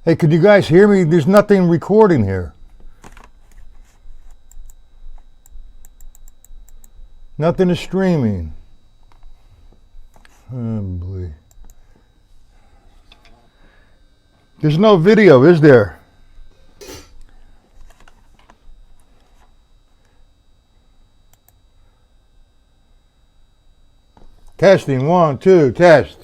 Hey, could you guys hear me? There's nothing recording here. Nothing is streaming. Oh boy. There's no video, is there? Testing, 1, 2, test.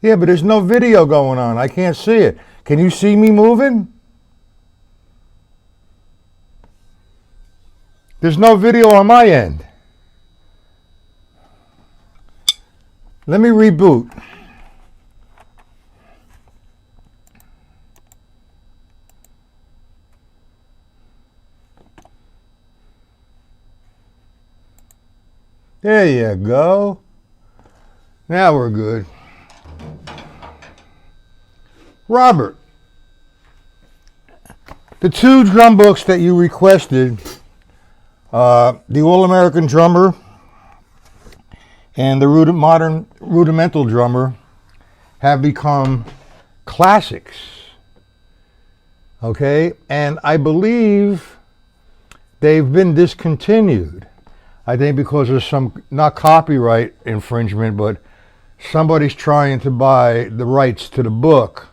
Yeah, but there's no video going on. I can't see it. Can you see me moving? There's no video on my end. Let me reboot. There you go. Now we're good. Robert, the 2 drum books that you requested, the All-American Drummer and the Modern Rudimental Drummer, have become classics. Okay? And I believe they've been discontinued. I think because of some, not copyright infringement, but somebody's trying to buy the rights to the book.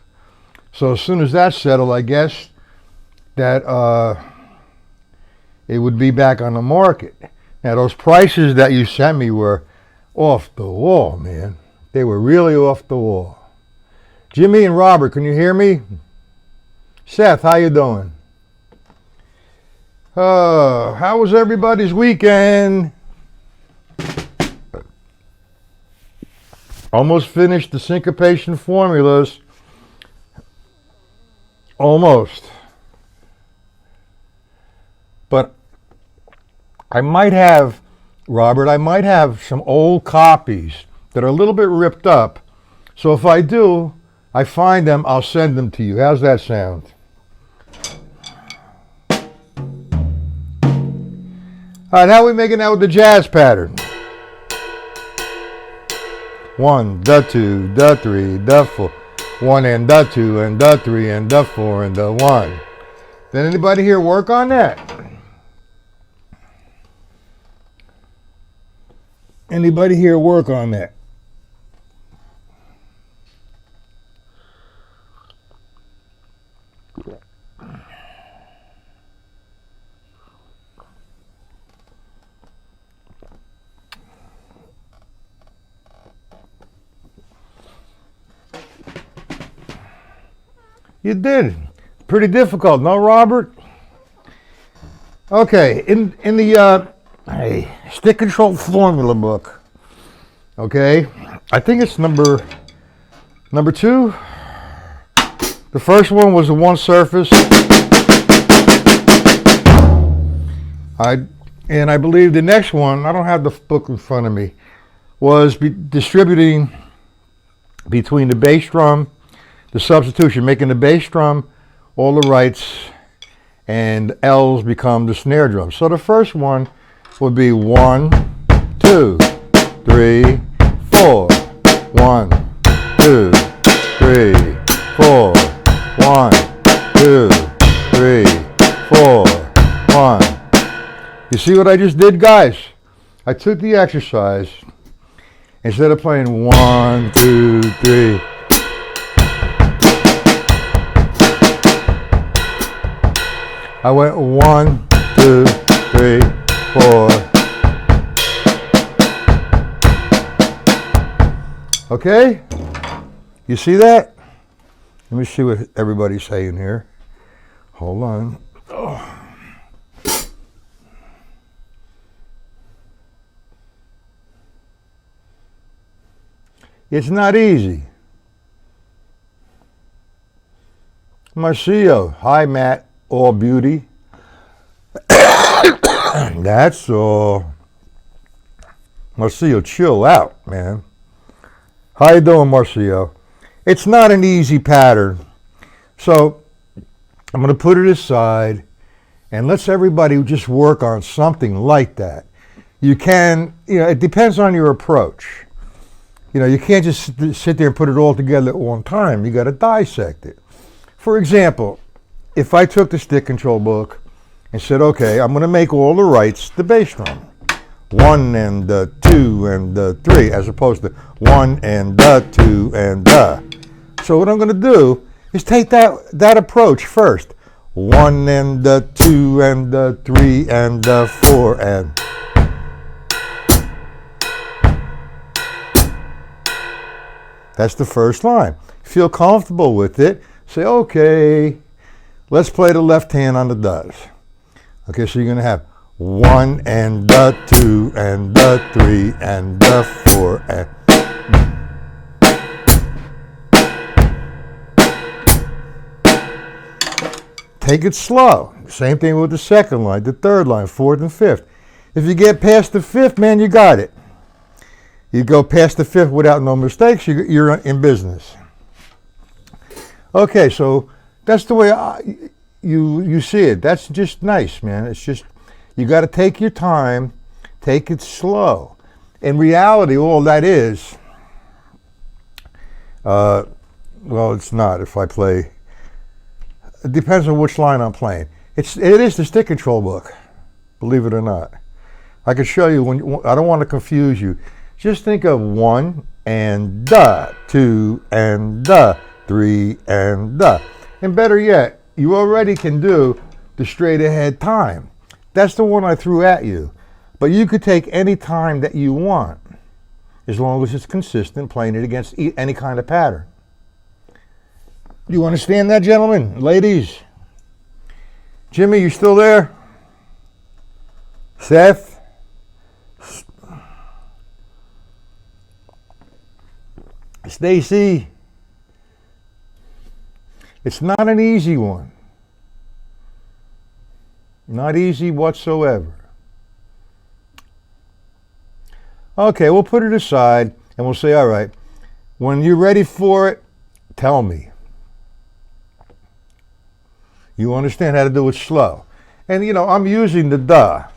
So as soon as that's settled, I guess that it would be back on the market. Now, those prices that you sent me were off the wall, man. They were really off the wall. Jimmy and Robert, can you hear me? Seth, how you doing? How was everybody's weekend? Almost finished the syncopation formulas. Almost. But I might have, Robert, I might have some old copies that are a little bit ripped up. So if I do, I find them, I'll send them to you. How's that sound? All right, how are we making out with the jazz pattern? 1, the 2, the 3, the 4. 1 and the 2 and the 3 and the 4 and the 1. Did anybody here work on that? Anybody here work on that? You did. Pretty difficult, no, Robert? Okay, in the stick control formula book, okay, I think it's number 2. The first one was the one surface. And I believe the next one, I don't have the book in front of me, was distributing between the bass drum, the substitution, making the bass drum all the rights and L's become the snare drum. So the first one would be 1, 2, 3, 4. 1, 2, 3, 4. 1, 2, 3, 4. 1. You see what I just did, guys? I took the exercise. Instead of playing 1, 2, 3. I went 1, 2, 3, 4. Okay? You see that? Let me see what everybody's saying here. Hold on. Oh. It's not easy. Marcio, hi Matt. All beauty. That's all. Marcio, chill out, man. How you doing, Marcio? It's not an easy pattern. So I'm going to put it aside And let's everybody just work on something like that. You can, it depends on your approach. You can't just sit there and put it all together at one time. You got to dissect it. For example, if I took the stick control book and said, okay, I'm going to make all the rights the bass drum. 1 and 2 and 3, as opposed to 1 and 2 and So what I'm going to do is take that approach first. 1 and 2 and 3 and 4 and. That's the first line. Feel comfortable with it. Say, okay, let's play the left hand on the does. Okay, so you're going to have 1 and 2 and 3 and 4 and. Take it slow. Same thing with the second line, the third line, fourth and fifth. If you get past the fifth, man, you got it. You go past the fifth without no mistakes, you're in business. Okay, so that's the way you see it. That's just nice, man. It's just, you got to take your time, take it slow. In reality, all that is, well, it's not if I play, it depends on which line I'm playing. It is the stick control book, believe it or not. I can show you, I don't want to confuse you. Just think of 1 and 2 and 3 and And better yet, you already can do the straight ahead time. That's the one I threw at you. But you could take any time that you want, as long as it's consistent, playing it against any kind of pattern. Do you understand that, gentlemen? Ladies? Jimmy, you still there? Seth? Stacy? It's not an easy one. Not easy whatsoever. Okay, we'll put it aside and we'll say, all right, when you're ready for it, tell me. You understand how to do it slow. And I'm using the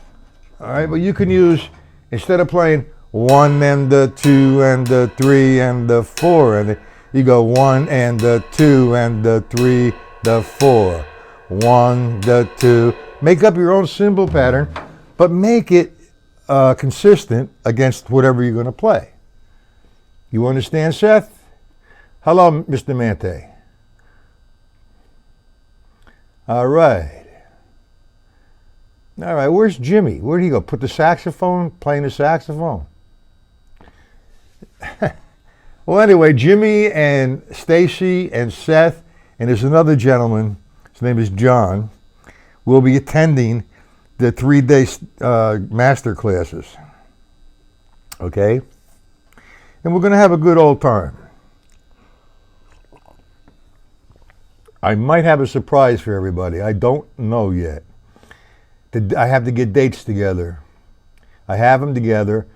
all right, but you can use, instead of playing 1 and 2 and 3 and 4, and you go 1 and 2 and 3, 4, 1, 2. Make up your own cymbal pattern, but make it consistent against whatever you're going to play. You understand, Seth? Hello, Mr. Mante. All right. All right, where's Jimmy? Where'd he go? Put the saxophone, playing the saxophone. Well, anyway, Jimmy and Stacy and Seth, and there's another gentleman, his name is John, will be attending the 3-day master classes. Okay? And we're going to have a good old time. I might have a surprise for everybody. I don't know yet. I have to get dates together. I have them together.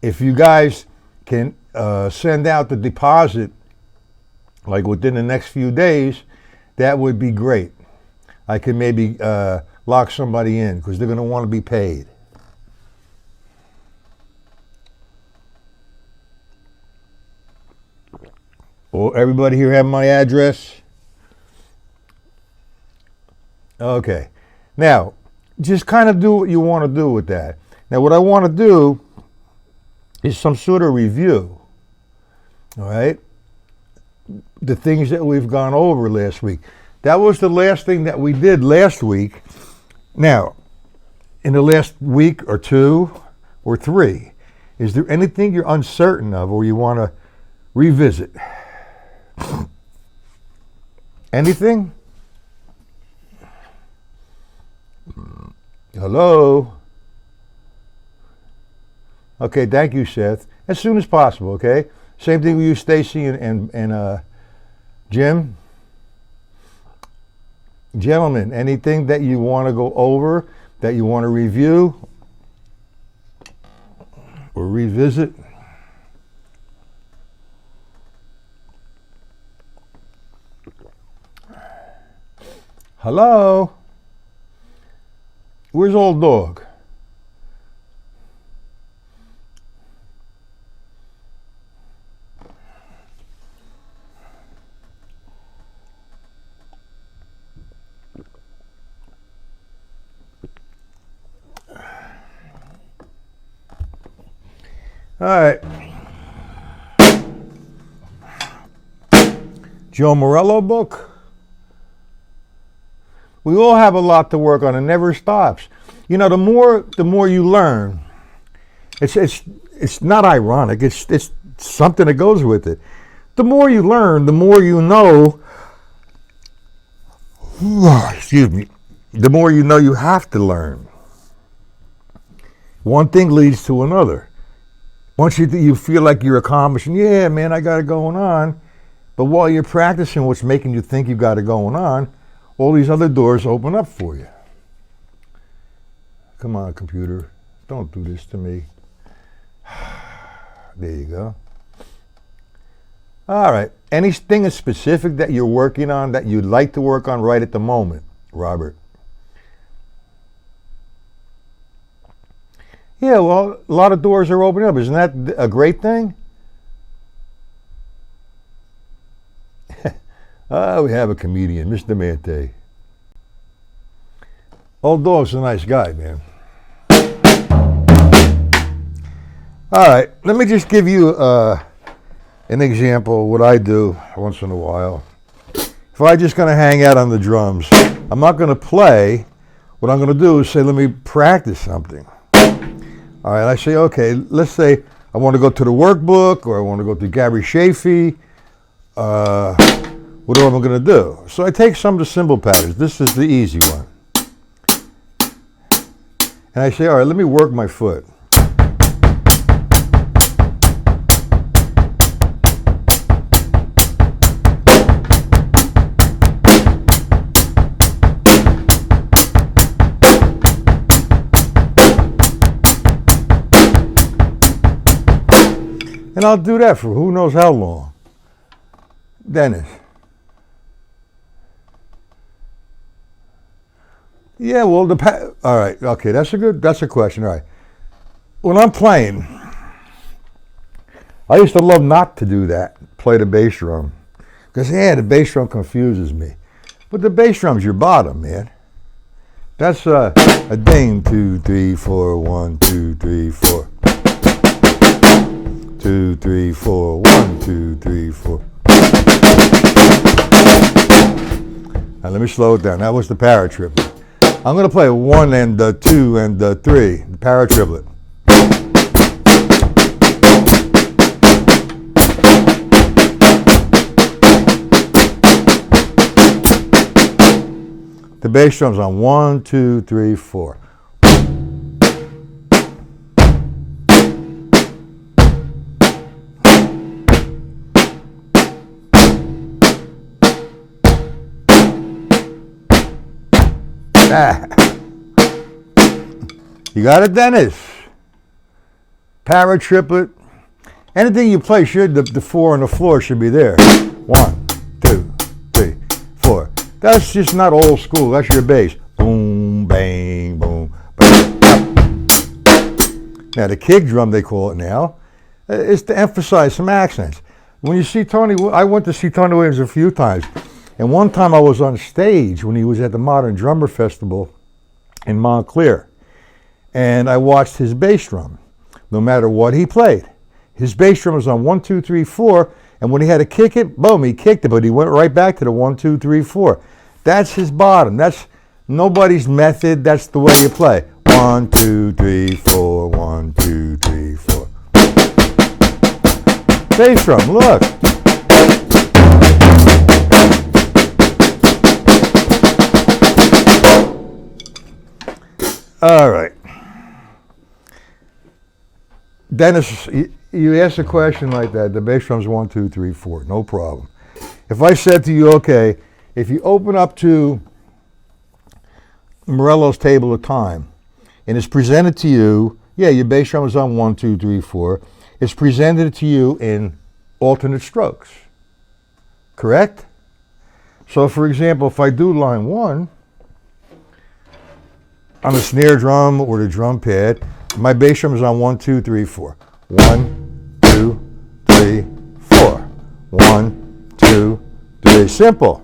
If you guys can send out the deposit like within the next few days, that would be great. I could maybe lock somebody in because they're going to want to be paid. Well, everybody here have my address? Okay. Now, just kind of do what you want to do with that. Now, what I want to do is some sort of review. All right? The things that we've gone over last week. That was the last thing that we did last week. Now, in the last week or 2 or 3, is there anything you're uncertain of or you want to revisit? Anything? Hello? Okay, thank you, Seth. As soon as possible, okay? Same thing with you, Stacy and Jim. Gentlemen, anything that you want to go over, that you want to review or revisit? Hello? Where's old dog? All right. Joe Morello book. We all have a lot to work on. It never stops. You know, the more you learn, it's not ironic. It's something that goes with it. The more you learn, the more you know. Excuse me. The more you know you have to learn. One thing leads to another. Once you feel like you're accomplishing, yeah, man, I got it going on. But while you're practicing what's making you think you got it going on, all these other doors open up for you. Come on, computer. Don't do this to me. There you go. All right. Anything specific that you're working on that you'd like to work on right at the moment, Robert? Yeah, well, a lot of doors are opening up. Isn't that a great thing? We have a comedian, Mr. Mante. Old dog's a nice guy, man. All right, let me just give you an example of what I do once in a while. If I'm just going to hang out on the drums, I'm not going to play. What I'm going to do is say, let me practice something. All right, I say, okay, let's say I want to go to the workbook or I want to go to Gary Shafee. What am I going to do? So I take some of the cymbal patterns. This is the easy one. And I say, all right, let me work my foot. And I'll do that for who knows how long. Dennis. Yeah, well, all right, okay, that's a question, all right. When I'm playing, I used to love not to do that, play the bass drum. Because, yeah, the bass drum confuses me. But the bass drum's your bottom, man. That's a ding, 2, 3, 4, 1, 2, 3, 4. 2, 3, 4, 1, 2, 3, 4. Now let me slow it down. That was the para triplet. I'm going to play 1 and 2 and 3, the para triplet. The bass drum's on 1, 2, 3, 4. You got it, Dennis? Para triplet. Anything you play should, the 4 on the floor should be there. 1, 2, 3, 4. That's just not old school. That's your bass. Boom, bang, boom, bang. Now the kick drum, they call it now, is to emphasize some accents. When you see Tony, I went to see Tony Williams a few times. And one time I was on stage when he was at the Modern Drummer Festival in Montclair. And I watched his bass drum, no matter what he played. His bass drum was on 1, 2, 3, 4. And when he had to kick it, boom, he kicked it. But he went right back to the 1, 2, 3, 4. That's his bottom. That's nobody's method. That's the way you play. 1, 2, 3, 4. 1, 2, 3, 4. Bass drum, look. All right. Dennis, you asked a question like that. The bass drum's 1, 2, 3, 4. No problem. If I said to you, okay, if you open up to Morello's Table of Time and it's presented to you, yeah, your bass drum is on 1, 2, 3, 4. It's presented to you in alternate strokes. Correct? So, for example, if I do line 1, on the snare drum or the drum pad. My bass drum is on 1, 2, 3, 4. 1, 2, 3, 4. 1, 2, 3. Simple.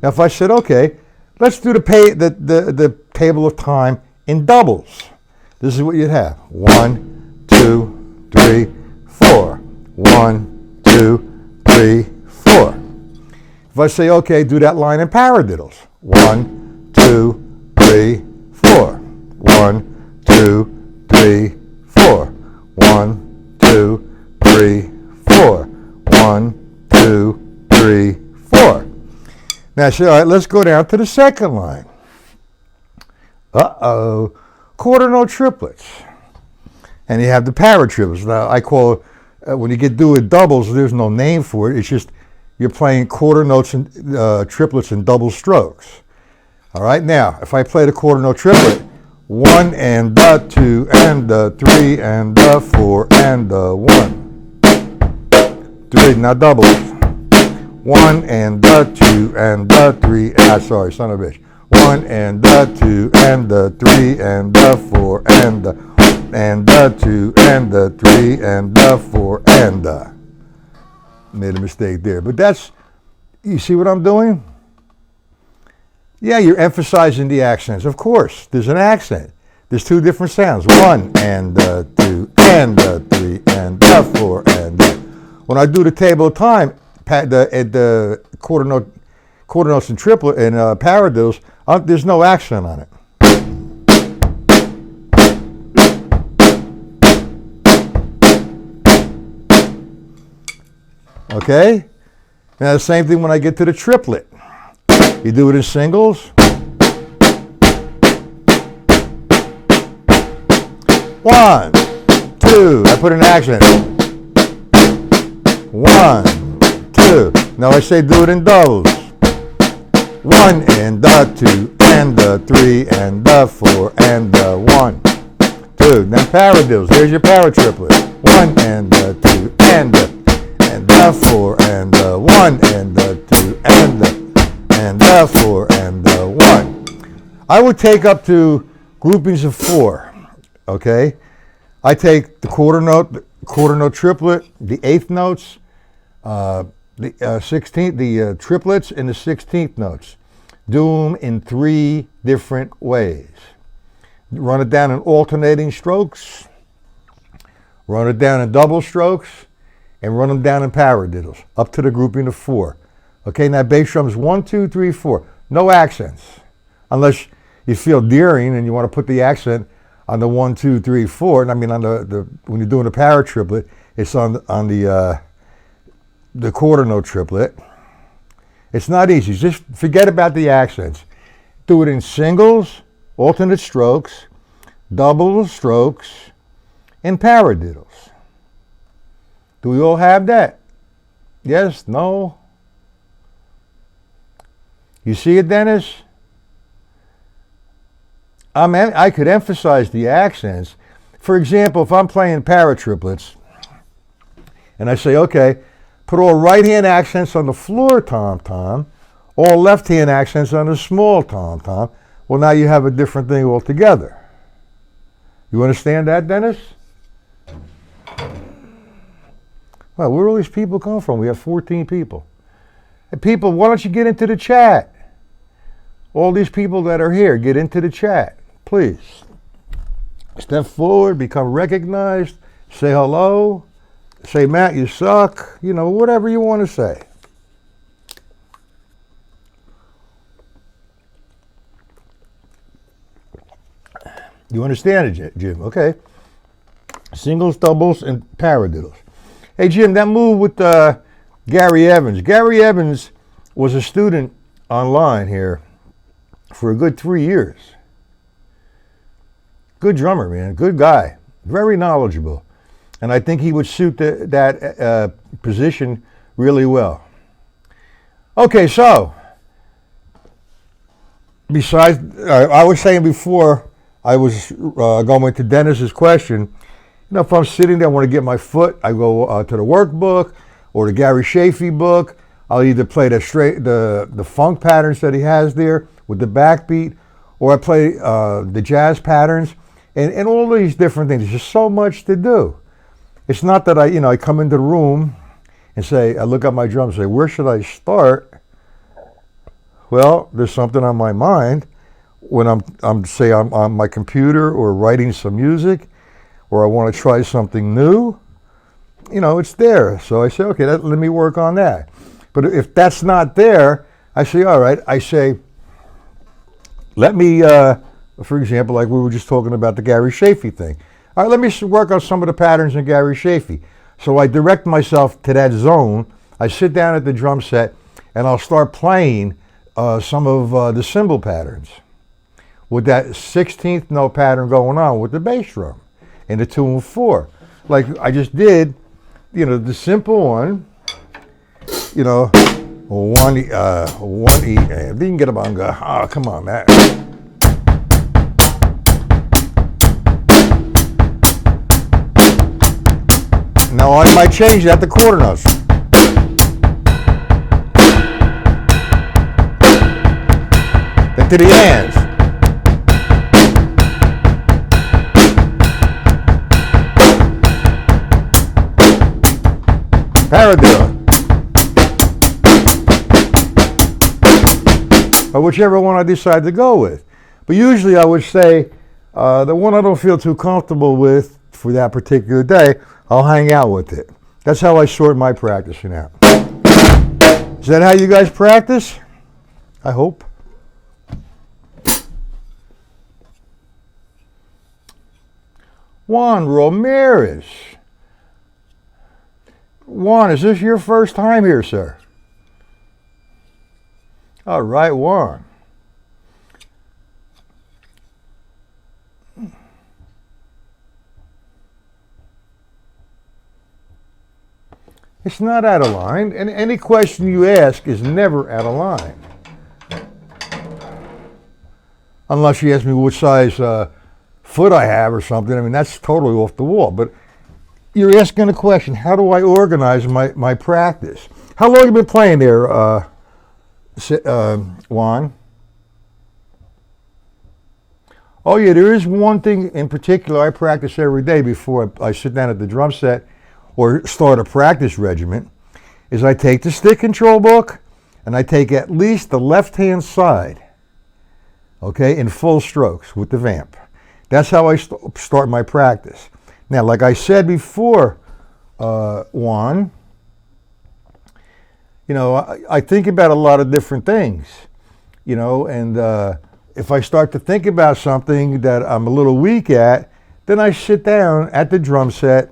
Now if I said, okay, let's do the table of time in doubles. This is what you'd have. 1, 2, 3, 4. 1, 2, 3, 4. If I say, okay, do that line in paradiddles. 1, 2, 3, 4. 1, 2, 3, 4. 1, 2, 3, 4. 1, 2, 3, 4. Now I say, all right, let's go down to the second line. Uh-oh. Quarter note triplets. And you have the paratriplets. Now I call it, when you get doing doubles, there's no name for it. It's just you're playing quarter notes and triplets in double strokes. All right, now if I play the quarter note triplet, 1 and the 2 and the 3 and the 4 and the 1. 3, now doubles. 1 and the 2 and the 3, sorry, son of a bitch. 1 and the 2 and the 3 and the 4 and the 2 and the 3 and the 4 and the. Made a mistake there, but that's, you see what I'm doing? Yeah, you're emphasizing the accents. Of course, there's an accent. There's two different sounds. 1 and the 2 and the 3 and the 4 and the. When I do the table of time, the quarter notes and triplet and paradiddles, there's no accent on it. Okay? Now the same thing when I get to the triplet. You do it in singles. 1, 2, I put an accent. 1, 2. Now I say do it in doubles. 1 and the 2 and the 3 and the 4 and the 1, 2. Then paradiddles. There's your paratriplet. 1 and the 2 and the 4 and the 1 and the 2 and the 4 and the 1. I would take up to groupings of 4. Okay, I take the quarter note triplet, the eighth notes, the 16th, the triplets, and the 16th notes. Do them in 3 different ways. Run it down in alternating strokes, run it down in double strokes, and run them down in paradiddles, up to the grouping of 4. Okay, now bass drums 1, 2, 3, 4. No accents, unless you feel daring and you want to put the accent on the 1, 2, 3, 4. And I mean, on the when you're doing the paratriplet, it's on the quarter note triplet. It's not easy. Just forget about the accents. Do it in singles, alternate strokes, double strokes, and paradiddles. Do we all have that? Yes? No? You see it, Dennis? I could emphasize the accents. For example, if I'm playing paratriplets, and I say, okay, put all right-hand accents on the floor tom-tom, all left-hand accents on the small tom-tom, well, now you have a different thing altogether. You understand that, Dennis? Well, where all these people come from? We have 14 people. Hey, people, why don't you get into the chat? All these people that are here, get into the chat, please. Step forward, become recognized, say hello, say, Matt, you suck, you know, whatever you want to say. You understand it, Jim? Okay. Singles, doubles, and paradiddles. Hey, Jim, that move with Gary Evans. Gary Evans was a student online here for a good 3 years. Good drummer, man. Good guy. Very knowledgeable. And I think he would suit that position really well. Okay, so, besides, I was saying before I was going to Dennis's question, you know, if I'm sitting there, I want to get my foot, I go to the workbook or the Gary Shafee book. I'll either play the funk patterns that he has there with the backbeat, or I play the jazz patterns, and all these different things. There's just so much to do. It's not that I come into the room and say, I look at my drums and say, where should I start? Well, there's something on my mind when I'm on my computer or writing some music, or I want to try something new. It's there. So I say, okay, let me work on that. But if that's not there, I say, all right, let me, for example, like we were just talking about the Gary Shafee thing. All right, let me work on some of the patterns in Gary Shafee. So I direct myself to that zone. I sit down at the drum set, and I'll start playing some of the cymbal patterns with that 16th note pattern going on with the bass drum and the 2 and 4. Like I just did, the simple one, 1 E, didn't get a banga. Oh, come on, man. Now I might change that to quarter notes. Then to the hands. Paradiddle. Or whichever one I decide to go with. But usually I would say the one I don't feel too comfortable with for that particular day, I'll hang out with it. That's how I sort my practicing out. Is that how you guys practice? I hope. Juan Ramirez. Juan, is this your first time here, sir? All right, Juan. It's not out of line, and any question you ask is never out of line. Unless you ask me what size foot I have or something. I mean, that's totally off the wall. But you're asking a question, how do I organize my practice? How long have you been playing there, Juan? Oh yeah, there is one thing in particular I practice every day before I sit down at the drum set or start a practice regimen, is I take the stick control book and I take at least the left-hand side, okay, in full strokes with the vamp. That's how I start my practice. Now, like I said before, Juan, I think about a lot of different things, and if I start to think about something that I'm a little weak at, then I sit down at the drum set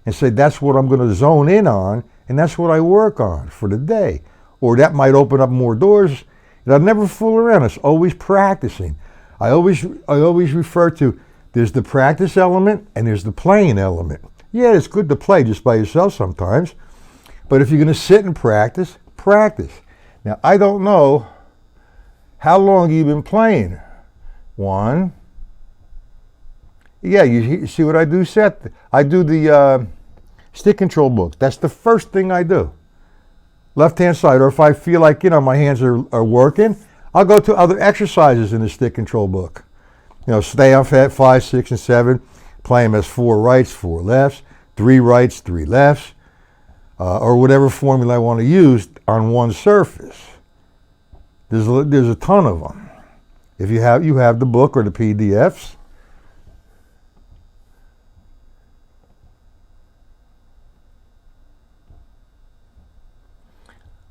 and say, that's what I'm going to zone in on, and that's what I work on for the day. Or that might open up more doors. And I never fool around. It's always practicing. I always refer to, there's the practice element and there's the playing element. Yeah, it's good to play just by yourself sometimes, but if you're going to sit and practice, practice. Now, I don't know how long you've been playing, Juan. Yeah, you see what I do, Seth? I do the stick control book. That's the first thing I do. Left-hand side, or if I feel like, my hands are working, I'll go to other exercises in the stick control book. Stay on at 5, 6, and 7. Play them as 4 rights, 4 lefts, 3 rights, 3 lefts, or whatever formula I want to use on one surface. There's a ton of them. If you have the book or the PDFs.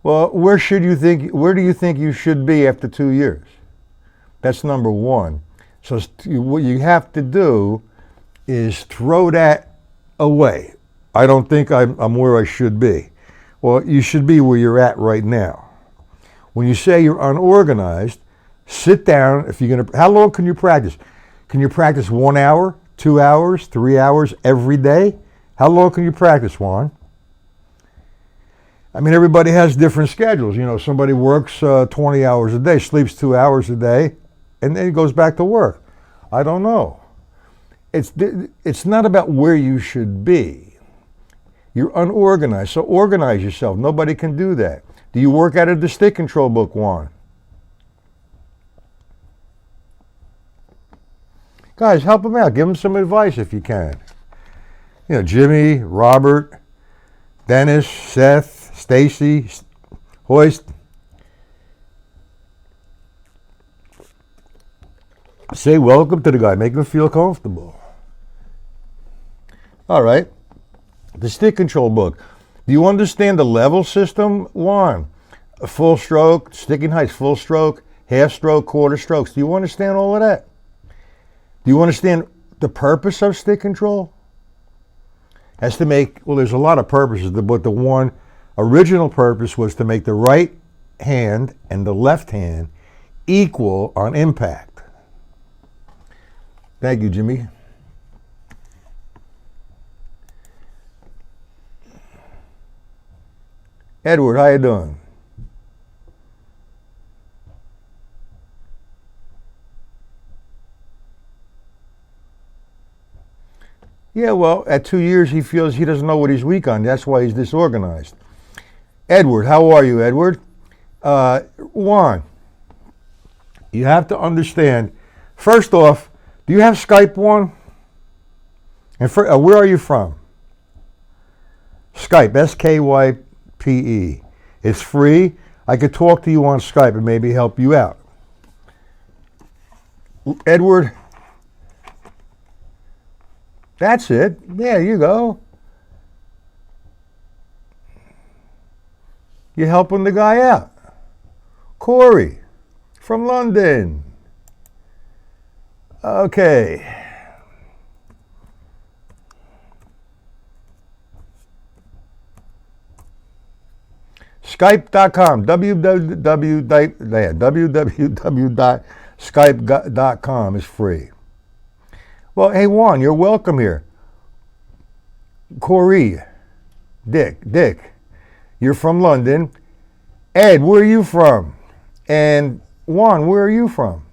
Well, where do you think you should be after 2 years? That's number one. So what you have to do is throw that away. I don't think I'm where I should be. Well, you should be where you're at right now. When you say you're unorganized, sit down. How long can you practice? Can you practice 1 hour, 2 hours, 3 hours every day? How long can you practice, Juan? I mean, everybody has different schedules. Somebody works 20 hours a day, sleeps 2 hours a day, and then goes back to work. I don't know. It's not about where you should be. You're unorganized, so organize yourself. Nobody can do that. Do you work out of the stick control book, Juan? Guys, help him out. Give him some advice if you can. You know, Jimmy, Robert, Dennis, Seth, Stacy, Hoist. Say welcome to the guy. Make him feel comfortable. All right. The stick control book. Do you understand the level system? One, a full stroke, sticking heights, full stroke, half stroke, quarter strokes. Do you understand all of that? Do you understand the purpose of stick control? Has to make, well, there's a lot of purposes, but the one original purpose was to make the right hand and the left hand equal on impact. Thank you, Jimmy. Edward, how you doing? Yeah, well, at 2 years, he feels he doesn't know what he's weak on. That's why he's disorganized. Edward, how are you, Edward? Juan, you have to understand, first off, do you have Skype, Juan? And where are you from? Skype, S-K-Y-P-E. It's free. I could talk to you on Skype and maybe help you out. Edward, that's it. There you go. You're helping the guy out. Corey, from London. Okay. Skype.com, www.skype.com is free. Well, hey, Juan, you're welcome here. Corey, Dick, you're from London. Ed, where are you from? And Juan, where are you from?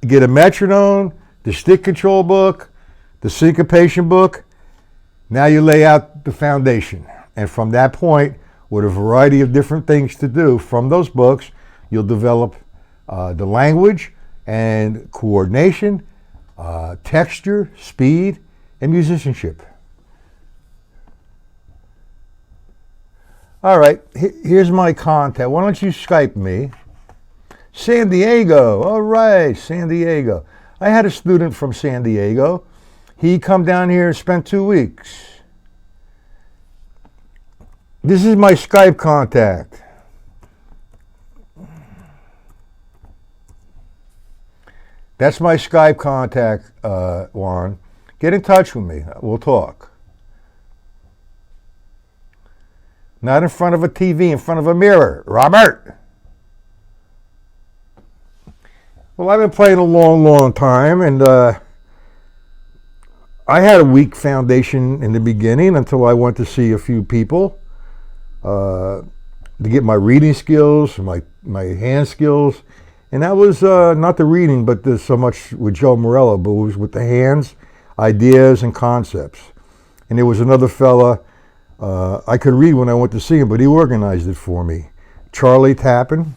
Get a metronome, the stick control book, the syncopation book. Now you lay out the foundation. And from that point, with a variety of different things to do from those books, you'll develop the language and coordination, texture, speed, and musicianship. All right, here's my contact. Why don't you Skype me? San Diego. All right, San Diego. I had a student from San Diego. He come down here and spent 2 weeks. This is my Skype contact. That's my Skype contact, Juan. Get in touch with me. We'll talk. Not in front of a TV, in front of a mirror. Robert! Well, I've been playing a long time, and I had a weak foundation in the beginning until I went to see a few people to get my reading skills, my hand skills. And that was not the reading, but so much with Joe Morello, but it was with the hands, ideas, and concepts. And there was another fella, I could read when I went to see him, but he organized it for me. Charlie Tappan.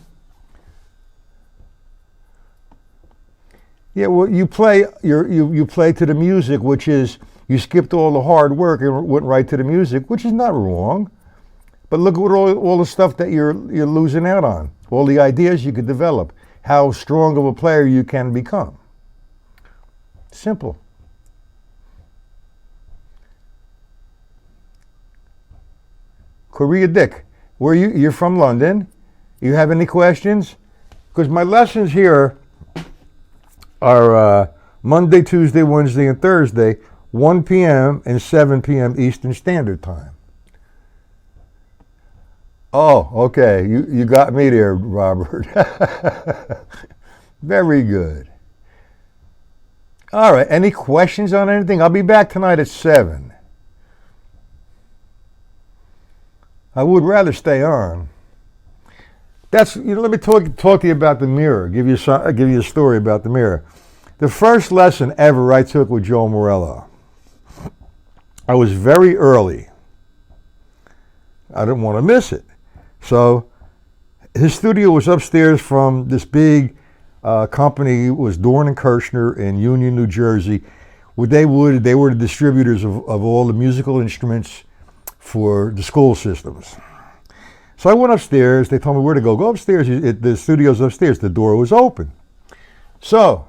Yeah, well, you play you play to the music, which is you skipped all the hard work and went right to the music, which is not wrong. But look at all the stuff that you're losing out on, all the ideas you could develop, how strong of a player you can become. Simple. Korea Dick, you're from London. You have any questions? Because my lessons here are Monday, Tuesday, Wednesday, and Thursday, 1 p.m. and 7 p.m. Eastern Standard Time. Oh, okay. You got me there, Robert. Very good. All right. Any questions on anything? I'll be back tonight at 7. I would rather stay on. Let me talk to you about the mirror. Give you a story about the mirror. The first lesson ever I took with Joe Morello. I was very early. I didn't want to miss it. So his studio was upstairs from this big company was Dorn and Kirshner in Union, New Jersey. They were the distributors of all the musical instruments for the school systems. So I went upstairs. They told me where to go. Go upstairs. The studio's upstairs. The door was open. So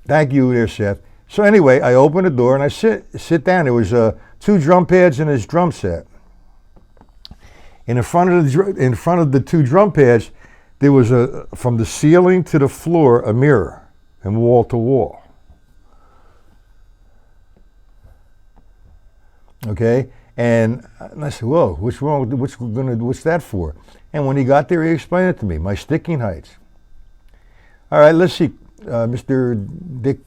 thank you there, Seth. So anyway, I opened the door and I sit down. There was 2 drum pads in his drum set. And in front of the 2 drum pads, there was from the ceiling to the floor a mirror, and wall to wall. Okay, and I said, "Whoa, what's wrong? What's that for?" And when he got there, he explained it to me. My sticking heights. All right, let's see, Mr. Dick.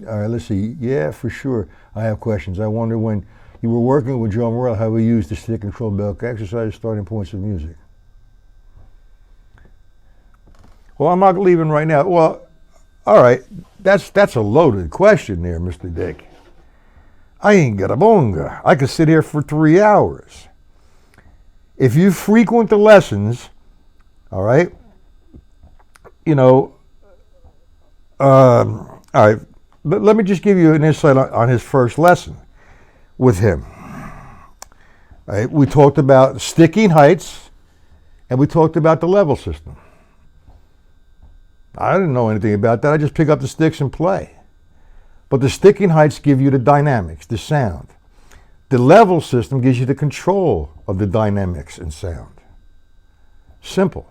All right, let's see. Yeah, for sure. I have questions. I wonder when you were working with Joe Morrell, how we used the stick control belt exercise starting points of music. Well, I'm not leaving right now. Well, all right, that's a loaded question there, Mr. Dick. I ain't got a bonga. I could sit here for 3 hours. If you frequent the lessons, all right, all right, but let me just give you an insight on his first lesson with him. All right, we talked about sticking heights, and we talked about the level system. I didn't know anything about that. I just pick up the sticks and play. But the sticking heights give you the dynamics, the sound. The level system gives you the control of the dynamics and sound. Simple.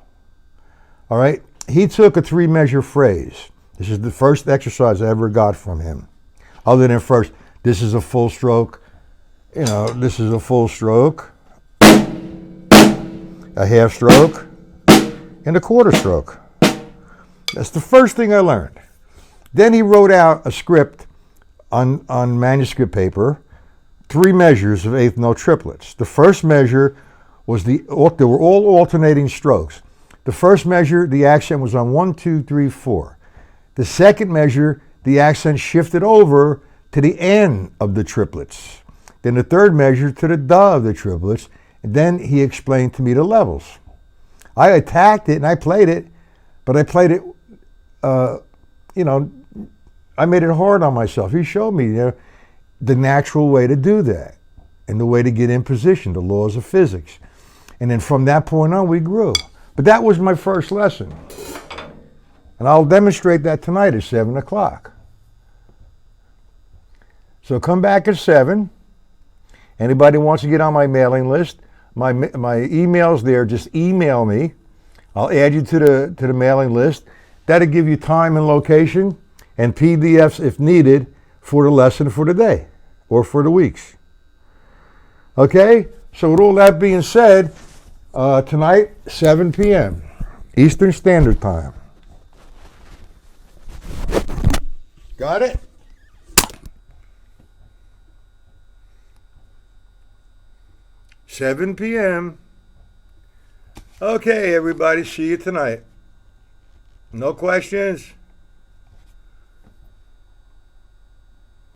All right? He took a 3-measure phrase. This is the first exercise I ever got from him. Other than first, this is a full stroke. This is a full stroke, a half stroke, and a quarter stroke. That's the first thing I learned. Then he wrote out a script on manuscript paper, 3 measures of 8th note triplets. The first measure was they were all alternating strokes. The first measure, the accent was on 1, 2, 3, 4. The second measure, the accent shifted over to the end of the triplets. Then the third measure to the da of the triplets. And then he explained to me the levels. I attacked it and I played it, but I played it, I made it hard on myself. He showed me the natural way to do that and the way to get in position, the laws of physics. And then from that point on, we grew. But that was my first lesson. And I'll demonstrate that tonight at 7 o'clock. So come back at 7. Anybody wants to get on my mailing list, my email's there. Just email me. I'll add you to the mailing list. That'll give you time and location and PDFs if needed for the lesson for the day or for the weeks. Okay? So with all that being said, tonight, 7 p.m. Eastern Standard Time. Got it? $7 p.m. Okay, everybody, see you tonight. No questions?